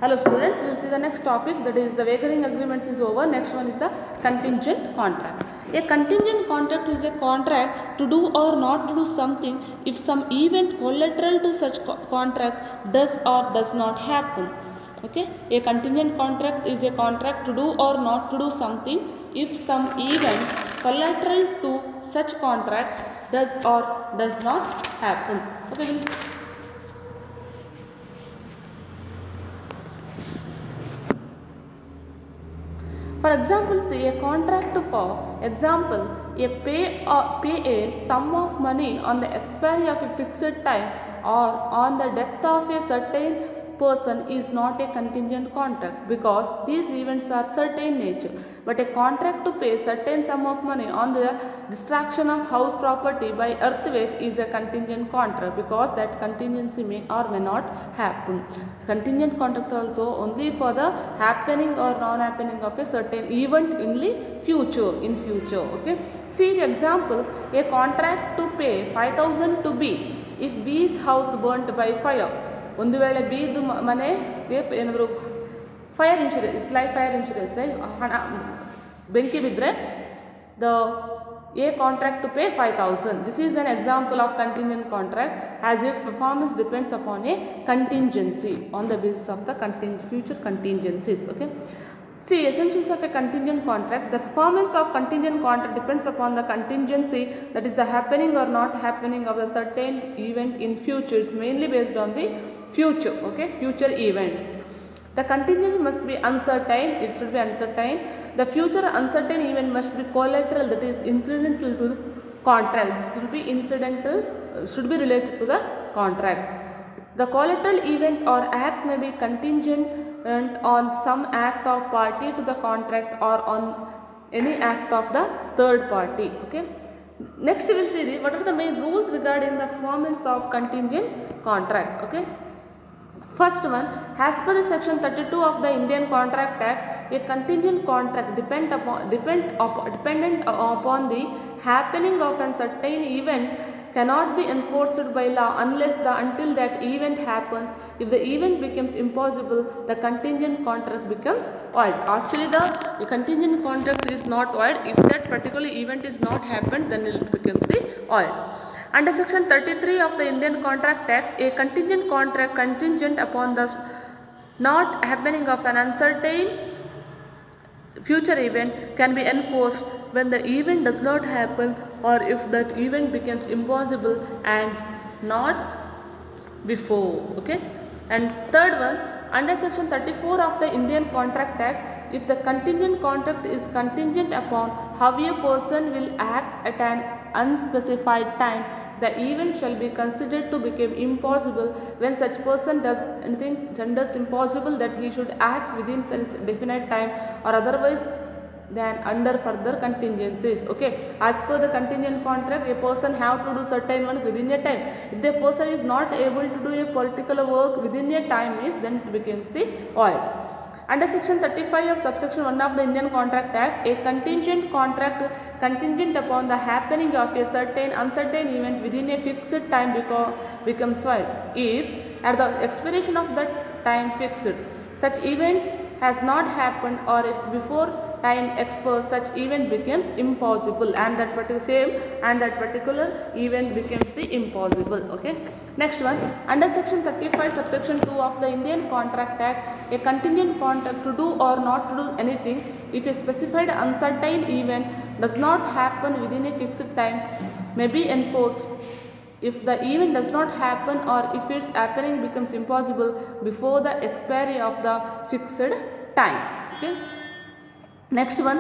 Hello students, we will see the next topic, that is the wagering agreements is over. Next one is the contingent contract. A contingent contract is a contract to do or not to do something if some event collateral to such contract does or does not happen. Okay, a contingent contract is a contract to do or not to do something if some event collateral to such contract does or does not happen. Okay, we'll for example, say a contract for example, pay a sum of money on the expiry of a fixed time or on the death of a certain person is not a contingent contract because these events are certain nature. But a contract to pay certain sum of money on the destruction of house property by earthquake is a contingent contract because that contingency may or may not happen. Contingent contract also only for the happening or non-happening of a certain event in the future. Okay. See the example, a contract to pay 5,000 to B if B's house burnt by fire. ಒಂದು ವೇಳೆ ಬಿದು ಮನೆಗೆ ಏನಾದರೂ fire insurance like fire insurance ಹಣ ಬೆಂಕಿ ಬಿದ್ದರೆ the a contract to pay 5,000. This is an example of contingent contract as its performance depends upon a contingency on the basis of the future contingencies. Okay. See, essentials of a contingent contract. The performance of contingent contract depends upon the contingency, that is the happening or not happening of a certain event in future. It's mainly based on the future, okay, future events. The contingency must be uncertain, it should be uncertain. The future uncertain event must be collateral, that is incidental to the contract. Should be incidental, should be related to the contract. The collateral event or act may be contingent on some act of party to the contract or on any act of the third party. Okay. Next we will see what are the main rules regarding the performance of contingent contract. Okay. First one, as per the section 32 of the Indian Contract Act, a contingent contract dependent upon the happening of a certain event cannot be enforced by law until that event happens. If the event becomes impossible, the contingent contract becomes void. Actually, the contingent contract is not void. If that particular event is not happened, then it becomes the void. Under section 33 of the Indian Contract Act, a contingent contract contingent upon the not happening of an uncertain future event can be enforced when the event does not happen or if that event becomes impossible and not before. Okay. And third one, under section 34 of the Indian Contract Act, if the contingent contract is contingent upon how a person will act at an unspecified time, the event shall be considered to become impossible when such person does anything renders impossible that he should act within such definite time or otherwise than under further contingencies. Okay. As per the contingent contract, a person have to do certain work within a time. If the person is not able to do a particular work within a time, then it becomes the void. Under section 35 of subsection 1 of the Indian Contract Act, a contingent contract contingent upon the happening of a certain uncertain event within a fixed time becomes void if at the expiration of that time fixed such event has not happened or if before time expires such event becomes impossible and that particular event becomes the impossible. Okay. Next one, under section 35 subsection 2 of the Indian Contract Act, a contingent contract to do or not to do anything if a specified uncertain event does not happen within a fixed time may be enforced if the event does not happen or if its happening becomes impossible before the expiry of the fixed time. Okay. Next one,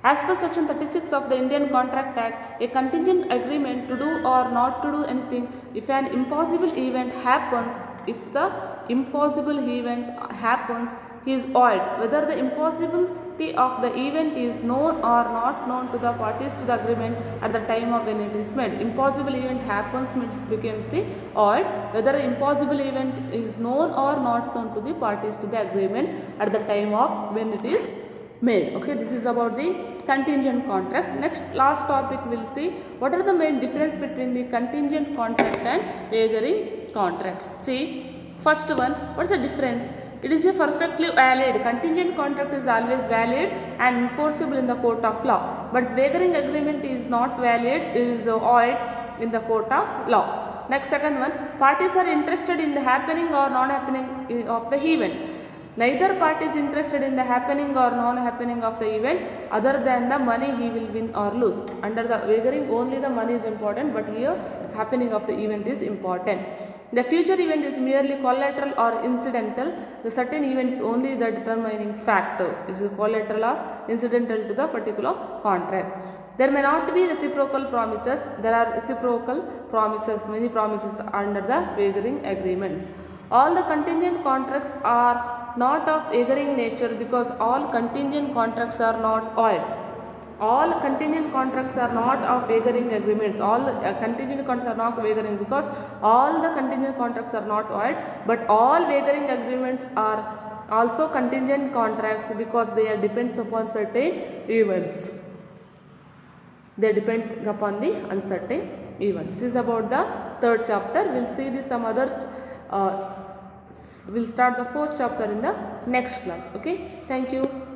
as per section 36 of the Indian Contract Act, a contingent agreement to do or not to do anything if an impossible event happens, if the impossible event happens, is void whether the impossibility of the event is known or not known to the parties to the agreement at the time of when it is made. Impossible event happens, means becomes the void whether the impossible event is known or not known to the parties to the agreement at the time of when it is made. Okay, this is about the contingent contract. Next, last topic we will see what are the main difference between the contingent contract and wagering contracts. See, First one, what is the difference? It is a perfectly valid. Contingent contract is always valid and enforceable in the court of law. But wagering agreement is not valid, it is void in the court of law. Next, second one, parties are interested in the happening or non-happening of the event. Neither party is interested in the happening or non-happening of the event other than the money he will win or lose. Under the wagering, only the money is important, but here happening of the event is important. The future event is merely collateral or incidental. The certain event is only the determining factor. It is collateral or incidental to the particular contract. There may not be reciprocal promises. There are reciprocal promises, many promises under the wagering agreements. All the contingent contracts are not of wagering nature because all contingent contracts are not void. All contingent contracts are not of wagering agreements. All contingent contracts are not wagering because all the contingent contracts are not void, but all wagering agreements are also contingent contracts because they are depends upon certain events. They depend upon the uncertain events. This is about the third chapter. We'll see this some other. We'll start the fourth chapter in the next class. Okay. Thank you.